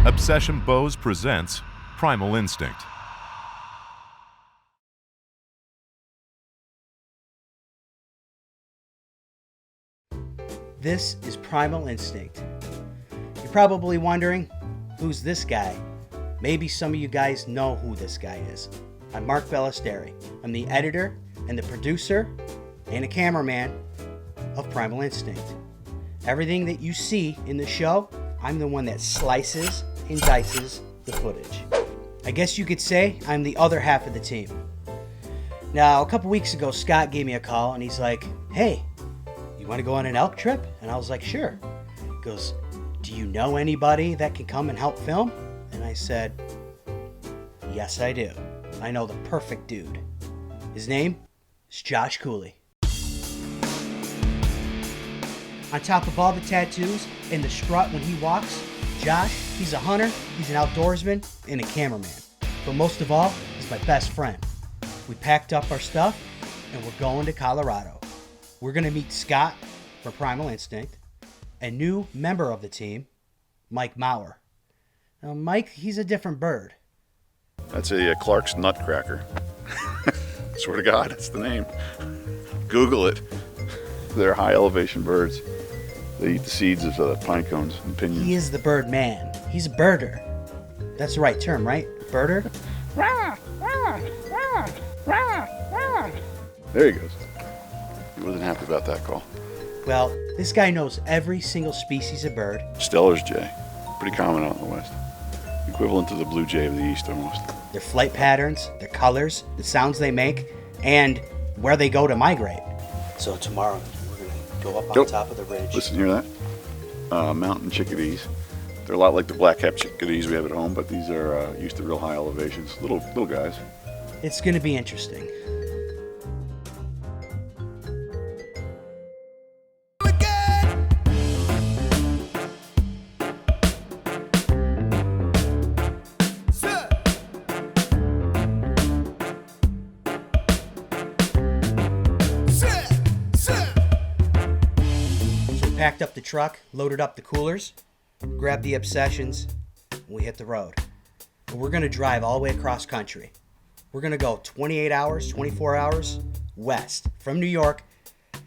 Obsession Bows presents Primal Instinct. This is Primal Instinct. You're probably wondering, who's this guy? Maybe some of you guys know who this guy is. I'm Mark Ballesteri. I'm the editor and the producer and a cameraman of Primal Instinct. Everything that you see in the show, I'm the one that slices and dices the footage. I guess you could say I'm the other half of the team. Now, a couple weeks ago, Scott gave me a call and he's like, "Hey, you want to go on an elk trip?" And I was like, "Sure." He goes, "Do you know anybody that can come and help film?" And I said, "Yes, I do. I know the perfect dude. His name is Josh Cooley." On top of all the tattoos and the strut when he walks, Josh, he's a hunter, he's an outdoorsman, and a cameraman. But most of all, he's my best friend. We packed up our stuff and we're going to Colorado. We're going to meet Scott from Primal Instinct, a new member of the team, Mike Maurer. Now, Mike, he's a different bird. That's a Clark's Nutcracker. Swear to God, that's the name. Google it. They're high elevation birds. They eat the seeds of pine cones and pinyons. He is the bird man. He's a birder. That's the right term, right? Birder? There he goes. He wasn't happy about that call. Well, this guy knows every single species of bird. Steller's jay. Pretty common out in the west. Equivalent to the blue jay of the east almost. Their flight patterns, their colors, the sounds they make, and where they go to migrate. So tomorrow, we're going to go up on top of the ridge. Listen, hear that? Mountain chickadees. They're a lot like the black-capped chickadees we have at home, but these are used to real high elevations. Little guys. It's going to be interesting. Packed up the truck, loaded up the coolers, grabbed the obsessions, and we hit the road. And we're going to drive all the way across country. We're going to go 28 hours, 24 hours west from New York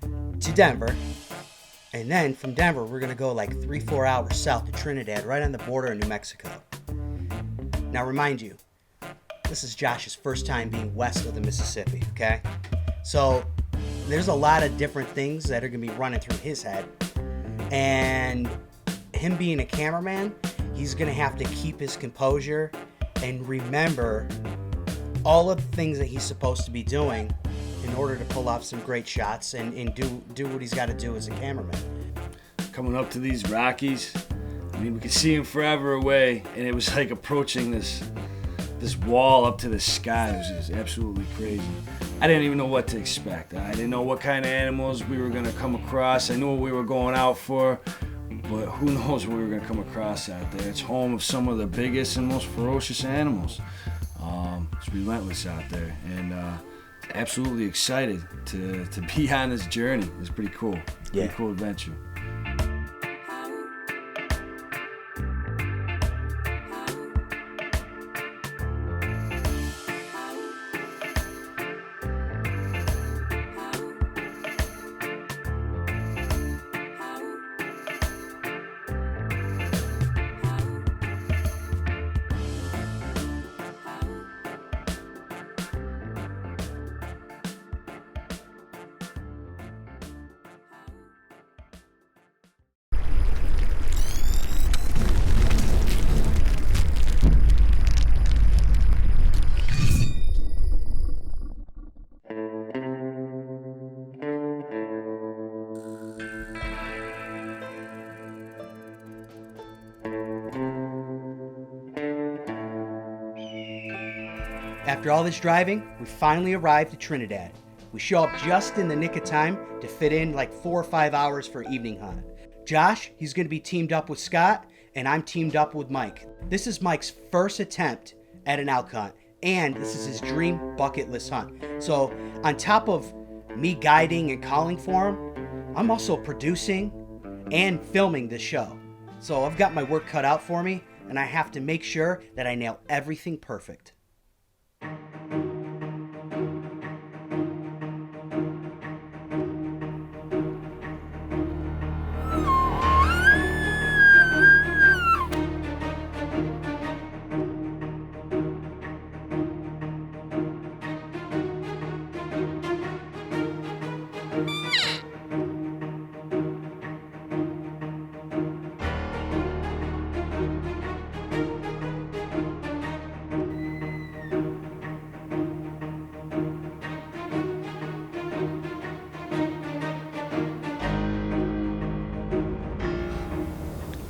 to Denver. And then from Denver, we're going to go like 3-4 hours south to Trinidad, right on the border of New Mexico. Now, remind you, this is Josh's first time being west of the Mississippi, okay? So there's a lot of different things that are going to be running through his head. And him being a cameraman, he's going to have to keep his composure and remember all of the things that he's supposed to be doing in order to pull off some great shots and do what he's got to do as a cameraman. Coming up to these Rockies, I mean, we could see him forever away, and it was like approaching this wall up to the sky. It was just absolutely crazy. I didn't even know what to expect. I didn't know what kind of animals we were going to come across. I knew what we were going out for, but who knows what we were going to come across out there. It's home of some of the biggest and most ferocious animals. It's relentless out there, and absolutely excited to be on this journey. It's pretty cool. Yeah. Pretty cool adventure. After all this driving, we finally arrived at Trinidad. We show up just in the nick of time to fit in like 4 or 5 hours for evening hunt. Josh, he's going to be teamed up with Scott, and I'm teamed up with Mike. This is Mike's first attempt at an elk hunt, and this is his dream bucket list hunt. So on top of me guiding and calling for him, I'm also producing and filming this show. So I've got my work cut out for me, and I have to make sure that I nail everything perfect.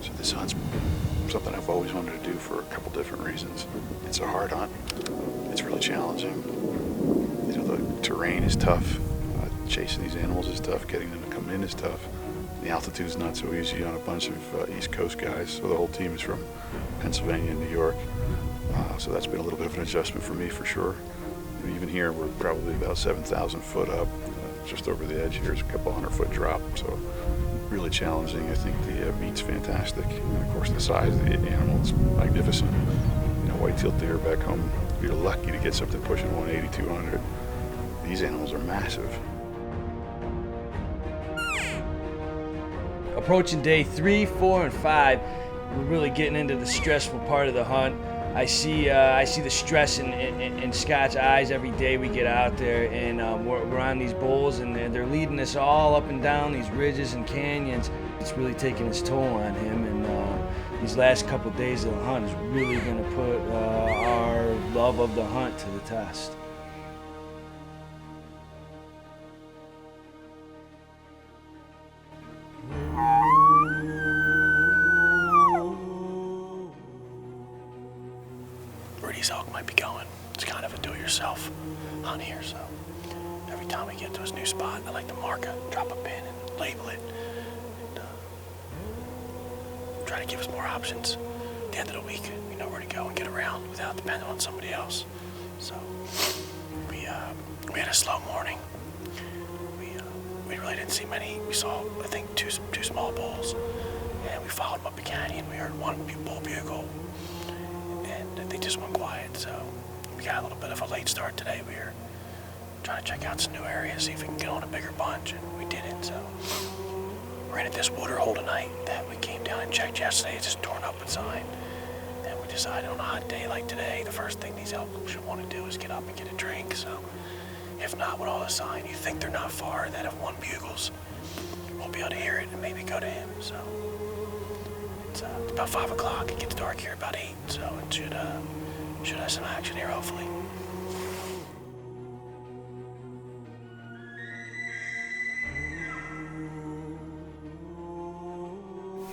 So this hunt's something I've always wanted to do for a couple different reasons. It's a hard hunt. It's really challenging. You know, the terrain is tough. Chasing these animals is tough. Getting them to come in is tough. The altitude is not so easy on a bunch of East Coast guys. So the whole team is from Pennsylvania and New York. So that's been a little bit of an adjustment for me for sure. Even here, we're probably about 7,000 foot up. Just over the edge here is a couple 100-foot drop. So really challenging. I think the meat's fantastic. And of course, the size of the animal is magnificent. You know, white-tailed deer back home, you're lucky to get something pushing 180, 200. These animals are massive. Approaching day 3, 4, and 5, we're really getting into the stressful part of the hunt. I see the stress in Scott's eyes every day we get out there, and we're on these bowls, and they're leading us all up and down these ridges and canyons. It's really taking its toll on him, and these last couple days of the hunt is really going to put our love of the hunt to the test. Rudy's elk might be going. It's kind of a do-it-yourself hunt here, so every time we get to his new spot, I like to mark it, drop a pin, and label it, and try to give us more options. At the end of the week, we know where to go and get around without depending on somebody else. So we had a slow morning. We really didn't see many. We saw, I think, two small bulls, and we followed them up the canyon. We heard one bull bugle, and they just went quiet. So we got a little bit of a late start today. We were trying to check out some new areas, see if we can get on a bigger bunch, and we didn't. So we're in at this water hole tonight that we came down and checked yesterday. It's just torn up inside, and we decided on a hot day like today, the first thing these elk should want to do is get up and get a drink. So if not, with all the sign, you think they're not far, that if one bugles, we'll be able to hear it and maybe go to him. So it's about 5 o'clock. It gets dark here about 8, so it should have some action here, hopefully.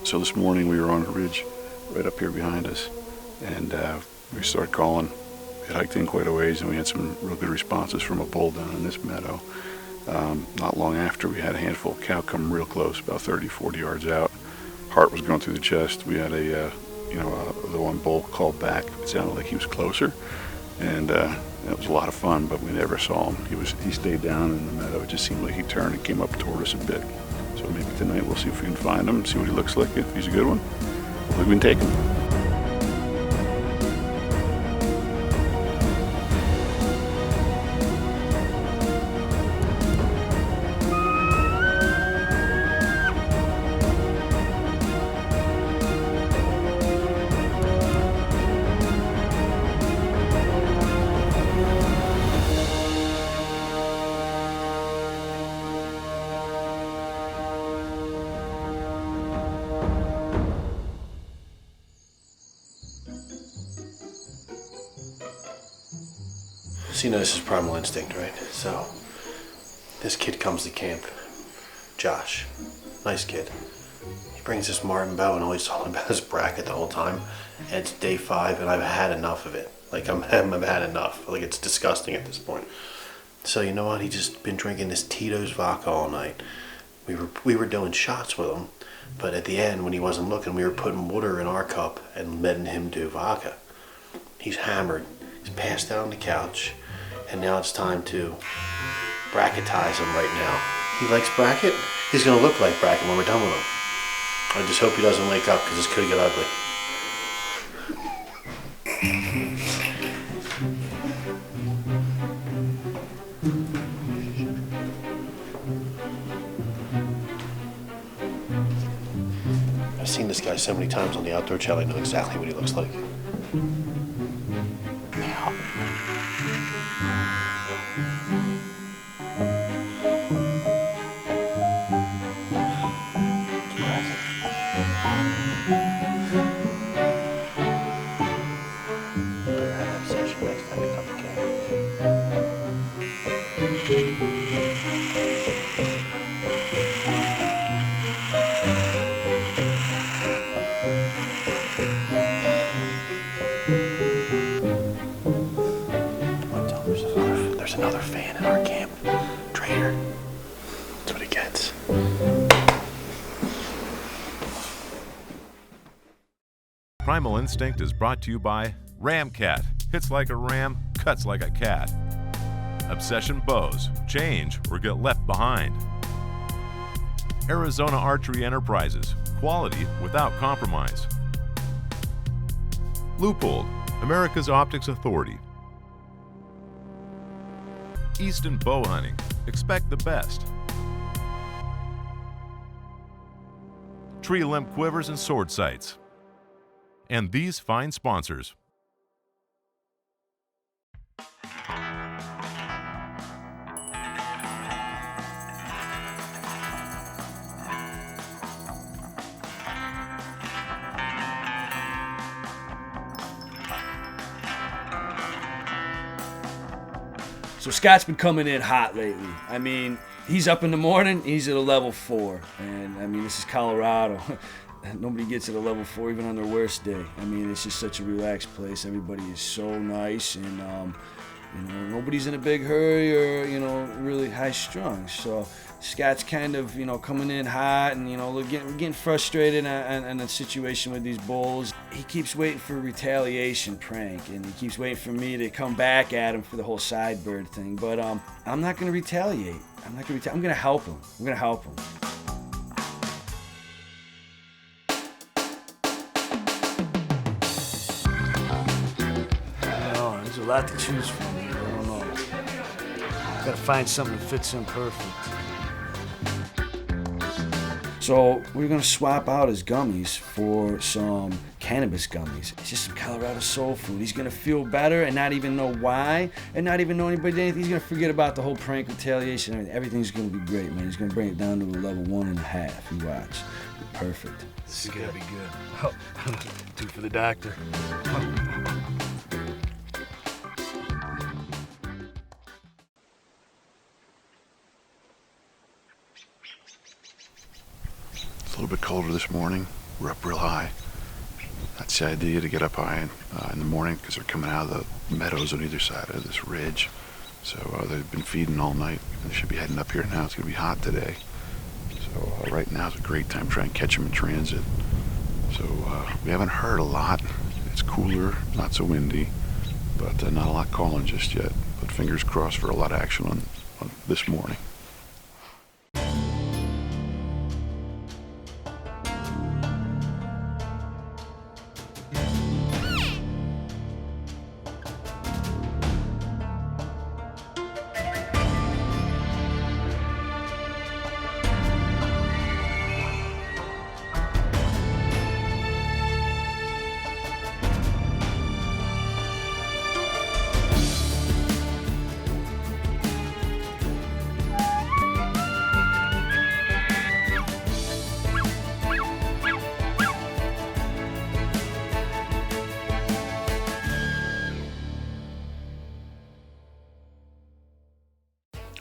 So this morning we were on a ridge right up here behind us, and we started calling. We had hiked in quite a ways, and we had some real good responses from a bull down in this meadow. Not long after, we had a handful of cow come real close, about 30, 40 yards out. Heart was going through the chest. We had the one bull called back. It sounded like he was closer, and it was a lot of fun, but we never saw him. He stayed down in the meadow. It just seemed like he turned and came up toward us a bit. So maybe tonight we'll see if we can find him, see what he looks like. If he's a good one, we can take him. So you know this is primal instinct, right? So this kid comes to camp, Josh, nice kid. He brings this Martin bow and all he's talking about is bracket the whole time. And it's day 5 and I've had enough of it. Like I've had enough. Like it's disgusting at this point. So you know what? He just been drinking this Tito's vodka all night. We were doing shots with him, but at the end when he wasn't looking, we were putting water in our cup and letting him do vodka. He's hammered. He's passed out on the couch. And now it's time to bracketize him right now. He likes bracket. He's going to look like bracket when we're done with him. I just hope he doesn't wake up because this could get ugly. guys so many times on the outdoor channel, I know exactly what he looks like. There's another fan in our camp. Traitor. That's what he gets. Primal Instinct is brought to you by Ramcat. Hits like a ram, cuts like a cat. Obsession Bows. Change or get left behind. Arizona Archery Enterprises. Quality without compromise. Loophole. America's Optics Authority. Easton Bow Hunting. Expect the best. Tree Limb Quivers and Sword Sights. And these fine sponsors. So Scott's been coming in hot lately. I mean, he's up in the morning, he's at a level 4. And I mean, this is Colorado. Nobody gets at a level 4 even on their worst day. I mean, it's just such a relaxed place. Everybody is so nice, and nobody's in a big hurry or really high strung. So Scott's kind of coming in hot, and we're getting frustrated on the situation with these bulls. He keeps waiting for a retaliation prank, and he keeps waiting for me to come back at him for the whole side bird thing. But I'm not going to retaliate. I'm going to help him. I'm going to help him. There's a lot to choose from. I don't know. Gotta find something that fits him perfect. So we're gonna swap out his gummies for some cannabis gummies. It's just some Colorado soul food. He's gonna feel better and not even know why, and not even know anybody did anything. He's gonna forget about the whole prank retaliation. Everything's gonna be great, man. He's gonna bring it down to a level 1.5. You watch. Perfect. This is gonna be good. Oh, 2 for the doctor. It's a little bit colder this morning. We're up real high. That's the idea, to get up high in the morning, because they're coming out of the meadows on either side of this ridge. So they've been feeding all night. They should be heading up here now. It's going to be hot today. So right now is a great time to try and catch them in transit. So we haven't heard a lot. It's cooler, not so windy, but not a lot calling just yet. But fingers crossed for a lot of action on this morning.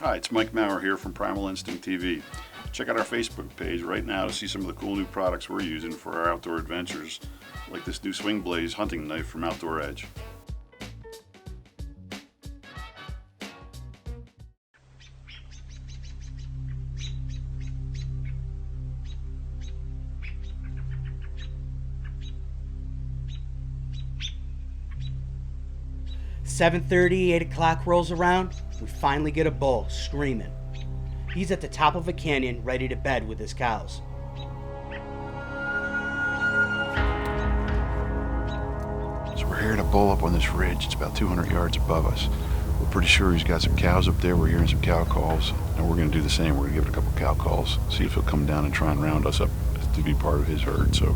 Hi, it's Mike Maurer here from Primal Instinct TV. Check out our Facebook page right now to see some of the cool new products we're using for our outdoor adventures, like this new Swing Blaze hunting knife from Outdoor Edge. "7:30, 8 o'clock rolls around. We finally get a bull screaming. He's at the top of a canyon, ready to bed with his cows. So we're hearing a bull up on this ridge. It's about 200 yards above us. We're pretty sure he's got some cows up there. We're hearing some cow calls, and we're going to do the same. We're going to give it a couple cow calls, see if he'll come down and try and round us up to be part of his herd. So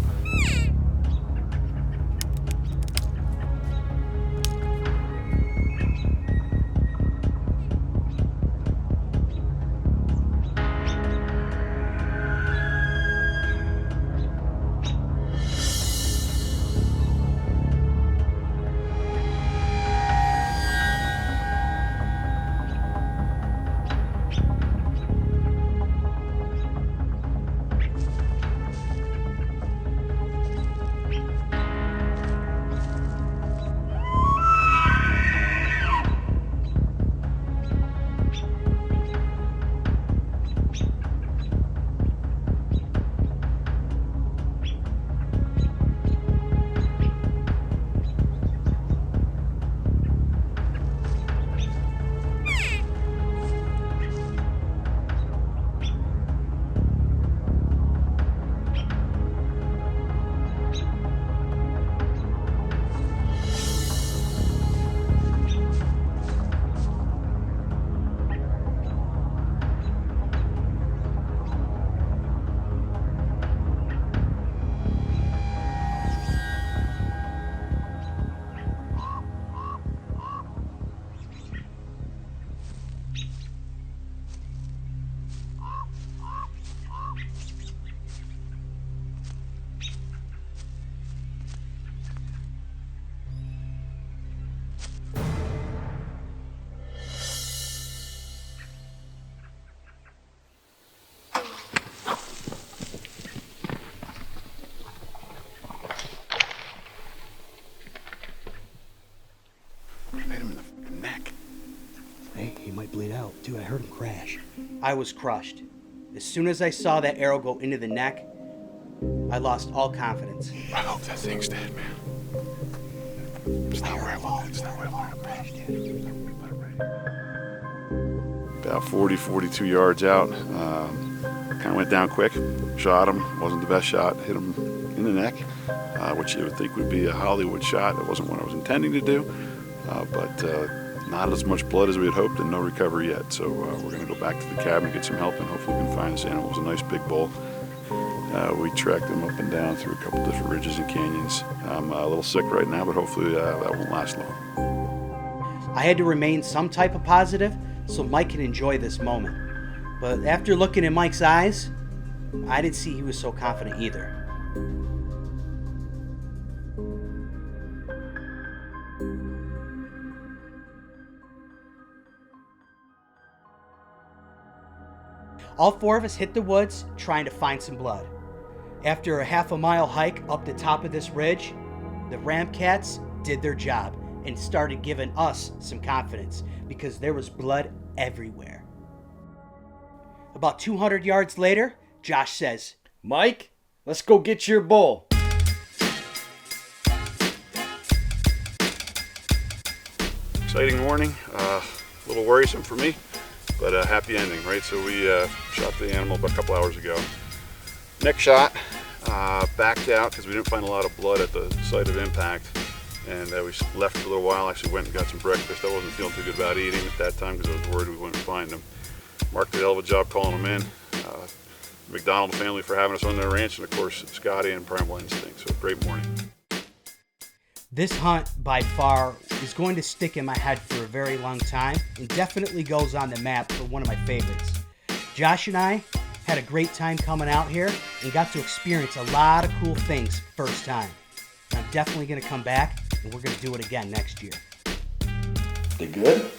Hit him in the neck. Hey, he might bleed out. Dude, I heard him crash. I was crushed. As soon as I saw that arrow go into the neck, I lost all confidence. I hope that thing's dead, man. It's not where I want it. It's not where I want it. About 40, 42 yards out. Kind of went down quick. Shot him. Wasn't the best shot. Hit him in the neck, which you would think would be a Hollywood shot. It wasn't what I was intending to do. But not as much blood as we had hoped and no recovery yet. So we're going to go back to the cabin and get some help and hopefully we can find this animal. It was a nice big bull. We tracked him up and down through a couple different ridges and canyons. I'm a little sick right now, but hopefully that won't last long. I had to remain some type of positive so Mike can enjoy this moment. But after looking in Mike's eyes, I didn't see he was so confident either. All four of us hit the woods trying to find some blood. After a half-a-mile hike up the top of this ridge, the ram cats did their job and started giving us some confidence because there was blood everywhere. About 200 yards later, Josh says, Mike, let's go get your bull. Exciting morning, a little worrisome for me, but a happy ending, right? So we shot the animal about a couple hours ago. Neck shot, backed out because we didn't find a lot of blood at the site of impact. And we left for a little while, actually went and got some breakfast. I wasn't feeling too good about eating at that time because I was worried we wouldn't find them. Mark did a hell of a job calling them in. McDonald family for having us on their ranch, and of course Scotty and Primal Instinct, so great morning. this hunt by far is going to stick in my head for a very long time and definitely goes on the map for one of my favorites. Josh and I had a great time coming out here and got to experience a lot of cool things first time. And I'm definitely going to come back and we're going to do it again next year. They good?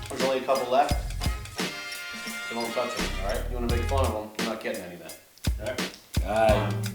There's only a couple left. So don't touch them, alright? You want to make fun of them, you're not getting any of that. Alright?